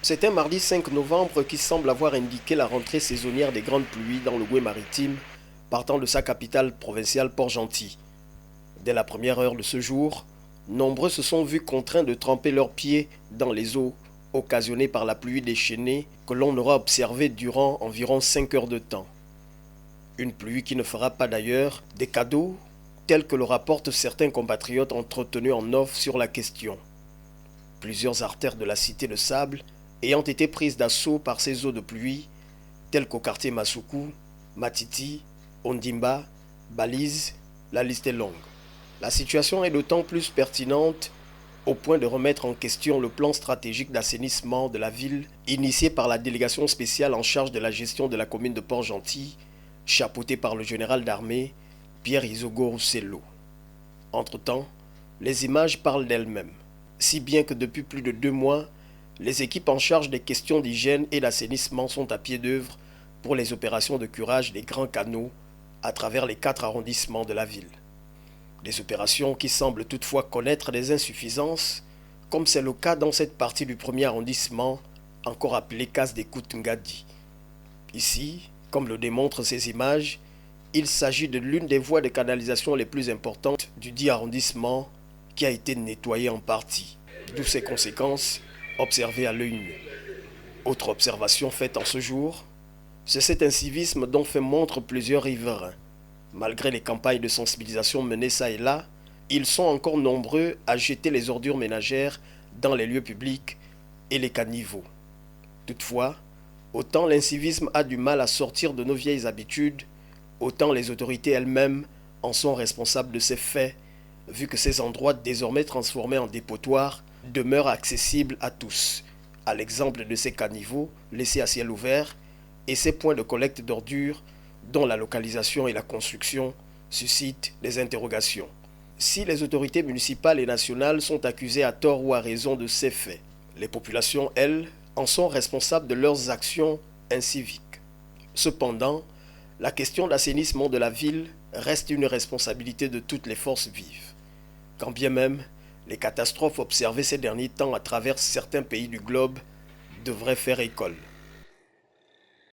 C'est un mardi 5 novembre qui semble avoir indiqué la rentrée saisonnière des grandes pluies dans le Goué maritime, partant de sa capitale provinciale Port-Gentil. Dès la première heure de ce jour, nombreux se sont vus contraints de tremper leurs pieds dans les eaux occasionnées par la pluie déchaînée que l'on aura observée durant environ 5 heures de temps. Une pluie qui ne fera pas d'ailleurs des cadeaux tels que le rapportent certains compatriotes entretenus en off sur la question. Plusieurs artères de la cité de Sable ayant été prises d'assaut par ces eaux de pluie, telles qu'au quartier Masuku, Matiti, Ondimba, Balise, la liste est longue. La situation est d'autant plus pertinente au point de remettre en question le plan stratégique d'assainissement de la ville initié par la délégation spéciale en charge de la gestion de la commune de Port-Gentil, chapeautée par le général d'armée Pierre Isogo Roussello. Entre-temps, les images parlent d'elles-mêmes, si bien que depuis plus de 2 mois, les équipes en charge des questions d'hygiène et d'assainissement sont à pied d'œuvre pour les opérations de curage des grands canaux à travers les 4 arrondissements de la ville. Des opérations qui semblent toutefois connaître des insuffisances, comme c'est le cas dans cette partie du premier arrondissement, encore appelée Case d'Écoute Ngadi. Ici, comme le démontrent ces images, il s'agit de l'une des voies de canalisation les plus importantes du dit arrondissement qui a été nettoyée en partie, d'où ses conséquences observées à l'œil nu. Autre observation faite en ce jour, c'est cet incivisme dont fait montre plusieurs riverains. Malgré les campagnes de sensibilisation menées ça et là, ils sont encore nombreux à jeter les ordures ménagères dans les lieux publics et les caniveaux. Toutefois, autant l'incivisme a du mal à sortir de nos vieilles habitudes, autant les autorités elles-mêmes en sont responsables de ces faits, vu que ces endroits désormais transformés en dépotoirs demeurent accessibles à tous, à l'exemple de ces caniveaux laissés à ciel ouvert et ces points de collecte d'ordures dont la localisation et la construction suscitent des interrogations. Si les autorités municipales et nationales sont accusées à tort ou à raison de ces faits, les populations, elles, en sont responsables de leurs actions inciviques. Cependant, la question d'assainissement de la ville reste une responsabilité de toutes les forces vives. Quand bien même les catastrophes observées ces derniers temps à travers certains pays du globe devraient faire école.